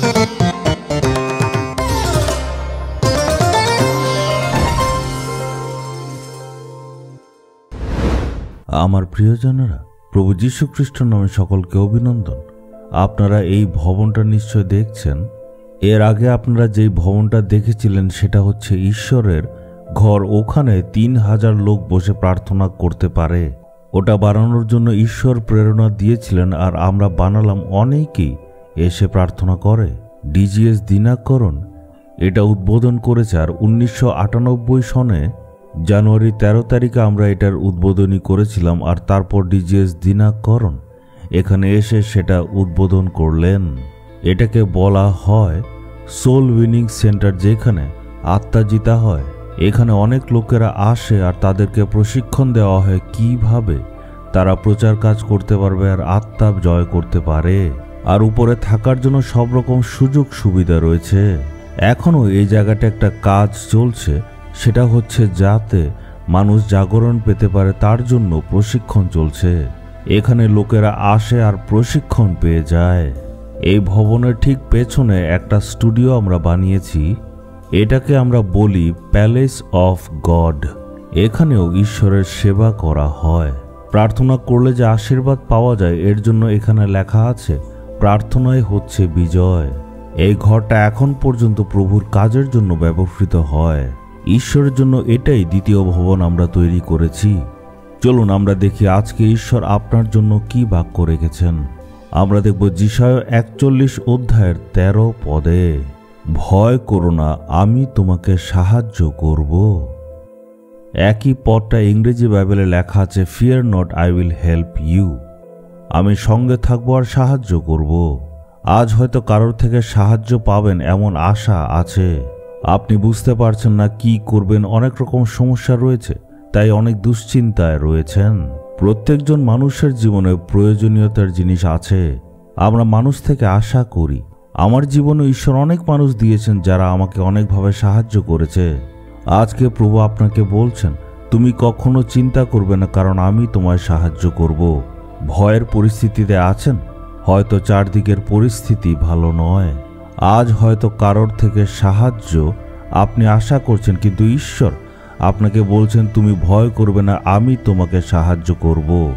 আমার প্রিয়জনেরা, প্রভু যীশু খ্রিস্টের নামে সকলকে অভিনন্দন। আপনারা এই ভবনটা নিশ্চয় দেখছেন। এর আগে আপনারা যেই ভবনটা দেখেছিলেন সেটা হচ্ছে ঈশ্বরের ঘর। ওখানে 3000 লোক বসে প্রার্থনা করতে পারে। ওটা বানানোর জন্য ঈশ্বর প্রেরণা দিয়েছিলেন, আর আমরা বানালাম। অনেকেই এসে প্রার্থনা করে। ডিজিএস দিনাকরণ এটা উদ্বোধন করেছে, আর 1998 সনে জানুয়ারি 13 তারিখে আমরা এটার উদ্বোধনী করেছিলাম। আর তারপর ডিজিএস দিনাকরণ এখানে এসে সেটা উদ্বোধন করলেন। এটাকে বলা হয় সোল উইনিং সেন্টার, যেখানে আত্মা জিতা হয়। এখানে অনেক লোকেরা আসে আর তাদেরকে প্রশিক্ষণ দেওয়া হয় কিভাবে তারা প্রচার কাজ করতে পারবে আর আত্মা জয় করতে পারে। আর উপরে থাকার জন্য সব রকম সুযোগ সুবিধা রয়েছে। এখনও এই জায়গাটা একটা কাজ চলছে, সেটা হচ্ছে যাতে মানুষ জাগরণ পেতে পারে, তার জন্য প্রশিক্ষণ চলছে। এখানে লোকেরা আসে আর প্রশিক্ষণ পেয়ে যায়। এই ভবনের ঠিক পেছনে একটা স্টুডিও আমরা বানিয়েছি। এটাকে আমরা বলি প্যালেস অফ গড। এখানেও ঈশ্বরের সেবা করা হয়। প্রার্থনা করলে যে আশীর্বাদ পাওয়া যায়, এর জন্য এখানে লেখা আছে প্রার্থনাই হচ্ছে বিজয়। এই ঘরটা এখন পর্যন্ত প্রভুর কাজের জন্য ব্যবহৃত হয়। ঈশ্বরের জন্য এটাই দ্বিতীয় ভবন আমরা তৈরি করেছি। চলুন আমরা দেখি আজকে ঈশ্বর আপনার জন্য কি বাক্য রেখেছেন। আমরা দেখব যিশায়া 41 অধ্যায়ের 13 পদে, ভয় করো না, আমি তোমাকে সাহায্য করব। একই পদটা ইংরেজি বাইবেলে লেখা আছে fear not, I will help you. আমি সঙ্গে থাকবো আর সাহায্য করব। আজ হয়তো কারোর থেকে সাহায্য পাবেন এমন আশা আছে। আপনি বুঝতে পারছেন না কি করবেন। অনেক রকম সমস্যা রয়েছে, তাই অনেক দুশ্চিন্তায় রয়েছেন। প্রত্যেকজন মানুষের জীবনে প্রয়োজনীয়তার জিনিস আছে। আমরা মানুষ থেকে আশা করি। আমার জীবনে ঈশ্বর অনেক মানুষ দিয়েছেন যারা আমাকে অনেকভাবে সাহায্য করেছে। আজকে প্রভু আপনাকে বলছেন তুমি কখনো চিন্তা করবে না, কারণ আমি তোমায় সাহায্য করব। ভয়ের পরিস্থিতিতে আছেন, হয়তো চারদিকের পরিস্থিতি ভালো নয়। আজ হয়তো কারোর থেকে সাহায্য আপনি আশা করছেন, কিন্তু ঈশ্বর আপনাকে বলছেন তুমি ভয় করবে না, আমি তোমাকে সাহায্য করব।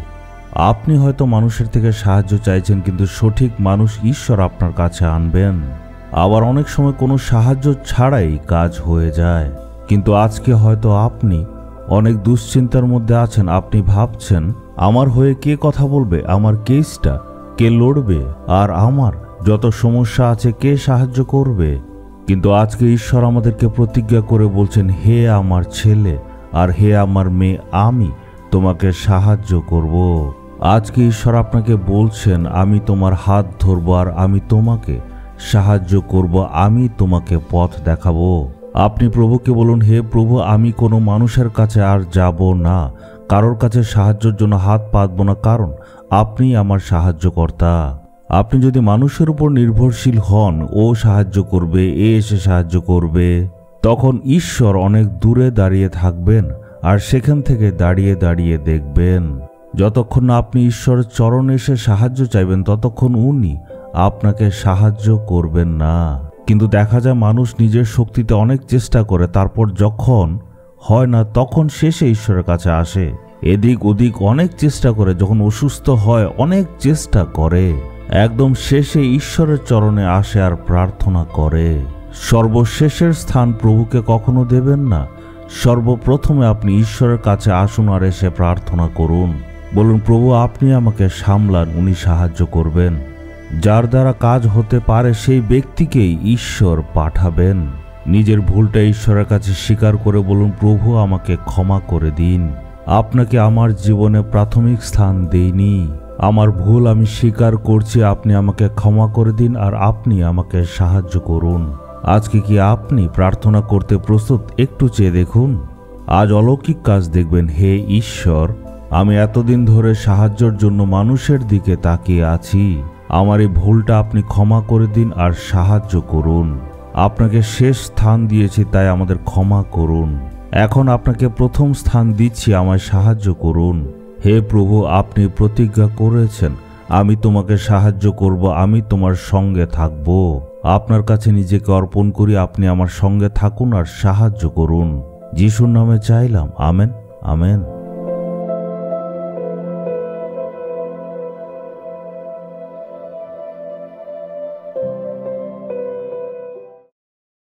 আপনি হয়তো মানুষের থেকে সাহায্য চাইছেন, কিন্তু সঠিক মানুষ ঈশ্বর আপনার কাছে আনবেন। আবার অনেক সময় কোনো সাহায্য ছাড়াই কাজ হয়ে যায়। কিন্তু আজকে হয়তো আপনি অনেক দুশ্চিন্তার মধ্যে আছেন। আপনি ভাবছেন আমার হয়ে কে কথা বলবে, আমার কেসটা কে লড়বে, আর আমার যত সমস্যা আছে কে সাহায্য করবে। কিন্তু আজকে ঈশ্বর আমাদেরকে প্রতিজ্ঞা করে বলছেন, হে আমার ছেলে আর হে আমার মেয়ে, আমি তোমাকে সাহায্য করব। আজকে ঈশ্বর আপনাকে বলছেন আমি তোমার হাত ধরব আর আমি তোমাকে সাহায্য করব, আমি তোমাকে পথ দেখাবো। আপনি প্রভুকে বলুন, হে প্রভু, আমি কোনো মানুষের কাছে আর যাব না, কারোর কাছে সাহায্যের জন্য হাত পাতব না, কারণ আপনি আমার সাহায্যকর্তা। আপনি যদি মানুষের উপর নির্ভরশীল হন, ও সাহায্য করবে, এ এসে সাহায্য করবে, তখন ঈশ্বর অনেক দূরে দাঁড়িয়ে থাকবেন আর সেখান থেকে দাঁড়িয়ে দাঁড়িয়ে দেখবেন। যতক্ষণ না আপনি ঈশ্বরের চরণে এসে সাহায্য চাইবেন, ততক্ষণ উনি আপনাকে সাহায্য করবেন না। কিন্তু দেখা যায় মানুষ নিজের শক্তিতে অনেক চেষ্টা করে, তারপর যখন হয় না তখন শেষে ঈশ্বরের কাছে আসে। এদিক ওদিক অনেক চেষ্টা করে, যখন অসুস্থ হয় অনেক চেষ্টা করে, একদম শেষে ঈশ্বরের চরণে আসে আর প্রার্থনা করে। সর্বশেষের স্থান প্রভুকে কখনো দেবেন না। সর্বপ্রথমে আপনি ঈশ্বরের কাছে আসুন আর এসে প্রার্থনা করুন। বলুন, প্রভু আপনি আমাকে সামলান, উনি সাহায্য করবেন। যার দ্বারা কাজ হতে পারে সেই ব্যক্তিকেই ঈশ্বর পাঠাবেন। নিজের ভুলটা ঈশ্বরের কাছে স্বীকার করে বলুন, প্রভু আমাকে ক্ষমা করে দিন। আপনাকে আমার জীবনে প্রাথমিক স্থান দেইনি। আমার ভুল আমি স্বীকার করছি, আপনি আমাকে ক্ষমা করে দিন আর আপনি আমাকে সাহায্য করুন। আজকে কি আপনি প্রার্থনা করতে প্রস্তুত? একটু চেয়ে দেখুন, আজ অলৌকিক কাজ দেখবেন। হে ঈশ্বর, আমি এতদিন ধরে সাহায্যের জন্য মানুষের দিকে তাকিয়ে আছি। আমার এই ভুলটা আপনি ক্ষমা করে দিন আর সাহায্য করুন। আপনাকে শেষ স্থান দিয়েছি, তাই আমাদের ক্ষমা করুন। এখন আপনাকে প্রথম স্থান দিচ্ছি, আমায় সাহায্য করুন। হে প্রভু, আপনি প্রতিজ্ঞা করেছেন আমি তোমাকে সাহায্য করব, আমি তোমার সঙ্গে থাকব। আপনার কাছে নিজেকে অর্পণ করি, আপনি আমার সঙ্গে থাকুন আর সাহায্য করুন। যিশুর নামে চাইলাম, আমেন, আমেন।